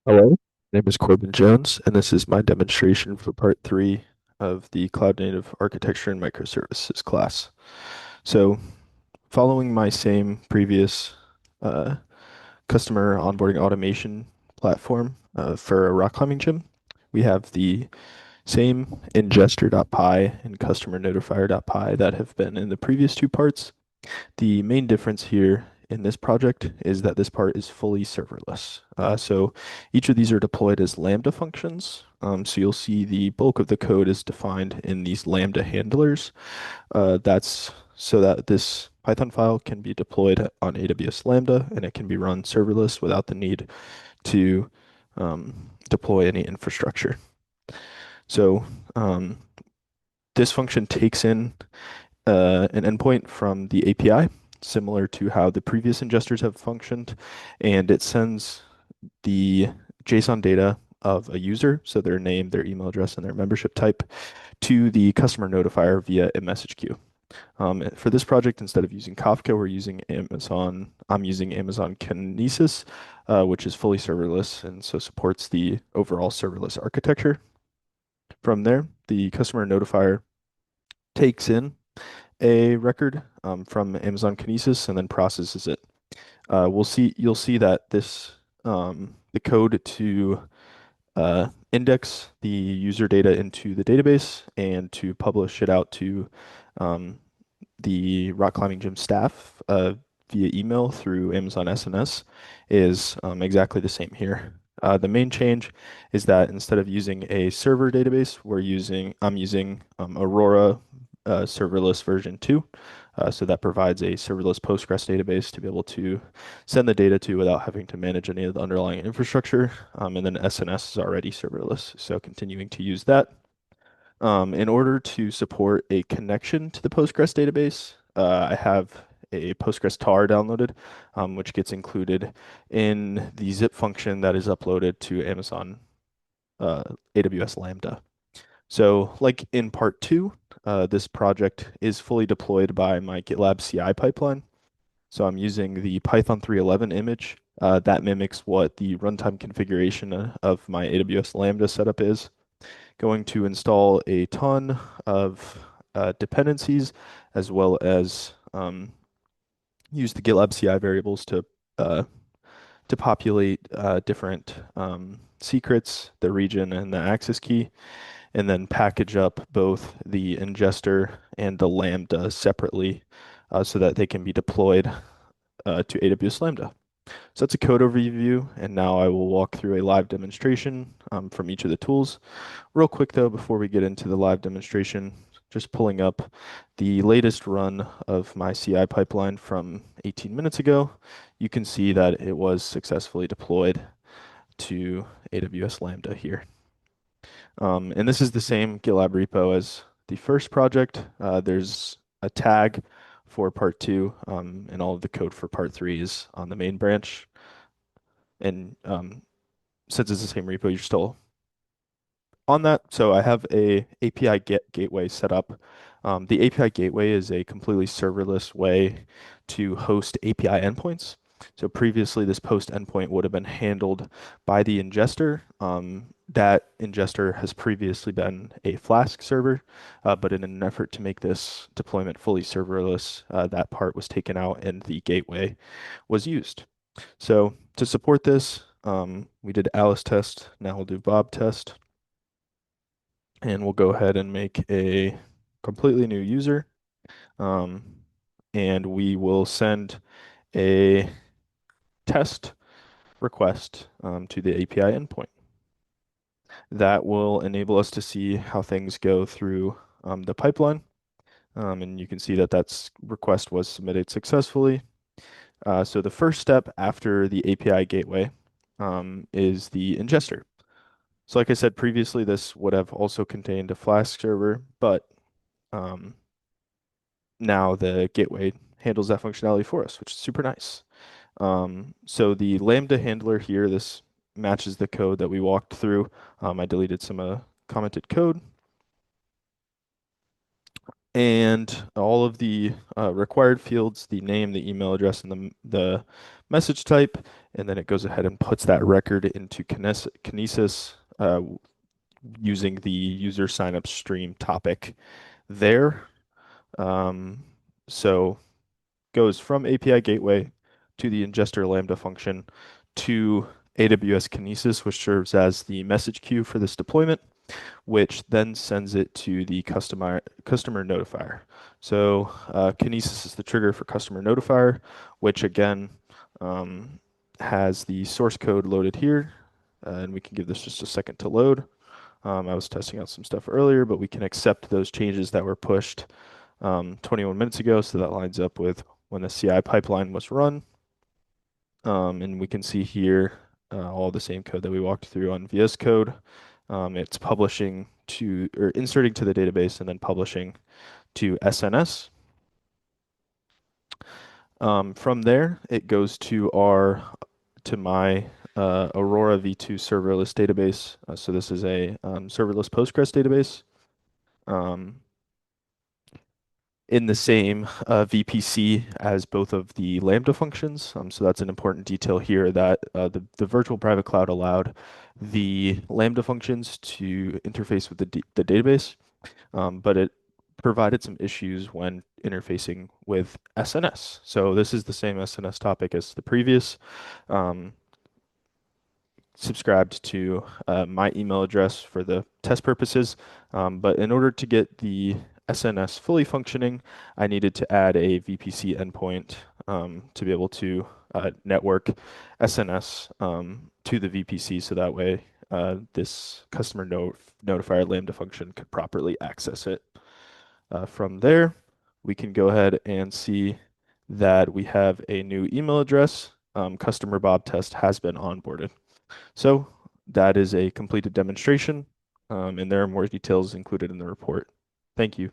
Hello, my name is Corbin Jones, and this is my demonstration for part three of the Cloud Native Architecture and Microservices class. So, following my same previous uh, customer onboarding automation platform for a rock climbing gym, we have the same ingester.py and customer notifier.py that have been in the previous two parts. The main difference here in this project is that this part is fully serverless. So each of these are deployed as Lambda functions. So you'll see the bulk of the code is defined in these Lambda handlers. That's so that this Python file can be deployed on AWS Lambda and it can be run serverless without the need to deploy any infrastructure. So this function takes in an endpoint from the API, similar to how the previous ingesters have functioned, and it sends the JSON data of a user, so their name, their email address, and their membership type, to the customer notifier via a message queue. For this project, instead of using Kafka, we're using Amazon. I'm using Amazon Kinesis, which is fully serverless and so supports the overall serverless architecture. From there, the customer notifier takes in a record from Amazon Kinesis and then processes it. You'll see that the code to index the user data into the database and to publish it out to um, the rock climbing gym staff via email through Amazon SNS is exactly the same here. The main change is that instead of using a server database, I'm using Aurora serverless version 2. So that provides a serverless Postgres database to be able to send the data to without having to manage any of the underlying infrastructure. And then SNS is already serverless, so continuing to use that. In order to support a connection to the Postgres database, I have a Postgres tar downloaded, which gets included in the zip function that is uploaded to Amazon AWS Lambda. So, like in part two, this project is fully deployed by my GitLab CI pipeline. So I'm using the Python 3.11 image that mimics what the runtime configuration of my AWS Lambda setup is. Going to install a ton of dependencies as well as use the GitLab CI variables uh, to populate different secrets, the region, and the access key, and then package up both the ingester and the Lambda separately so that they can be deployed to AWS Lambda. So that's a code overview, and now I will walk through a live demonstration from each of the tools. Real quick though, before we get into the live demonstration, just pulling up the latest run of my CI pipeline from 18 minutes ago, you can see that it was successfully deployed to AWS Lambda here. And this is the same GitLab repo as the first project. There's a tag for part two, and all of the code for part three is on the main branch. And since it's the same repo, you're still on that. So I have a API gateway set up. The API gateway is a completely serverless way to host API endpoints. So previously, this post endpoint would have been handled by the ingester. That ingester has previously been a Flask server, but in an effort to make this deployment fully serverless, that part was taken out and the gateway was used. So to support this, we did Alice test. Now we'll do Bob test. And we'll go ahead and make a completely new user. Um, and we will send a test request to the API endpoint. That will enable us to see how things go through the pipeline. And you can see that that request was submitted successfully. So the first step after the API gateway is the ingester. So like I said previously, this would have also contained a Flask server, but um, now the gateway handles that functionality for us, which is super nice. So the Lambda handler here, this matches the code that we walked through. I deleted some commented code. And all of the required fields, the name, the email address, and the message type and then it goes ahead and puts that record into Kinesis using the user signup stream topic there. Um, so goes from API gateway to the ingester Lambda function to AWS Kinesis, which serves as the message queue for this deployment, which then sends it to the customer notifier. So Kinesis is the trigger for customer notifier, which again um, has the source code loaded here. And we can give this just a second to load. I was testing out some stuff earlier, but we can accept those changes that were pushed 21 minutes ago. So that lines up with when the CI pipeline was run. And we can see here all the same code that we walked through on VS Code. It's publishing to, or inserting to the database and then publishing to SNS. From there, it goes to my Aurora V2 serverless database. So this is a serverless Postgres database. In the same VPC as both of the Lambda functions. So that's an important detail here that the virtual private cloud allowed the Lambda functions to interface with the database, but it provided some issues when interfacing with SNS. So this is the same SNS topic as the previous. Um, Subscribed to my email address for the test purposes. But in order to get the SNS fully functioning, I needed to add a VPC endpoint to be able to network SNS to the VPC so that way this customer notifier Lambda function could properly access it. From there, we can go ahead and see that we have a new email address. Customer Bob test has been onboarded. So that is a completed demonstration, and there are more details included in the report. Thank you.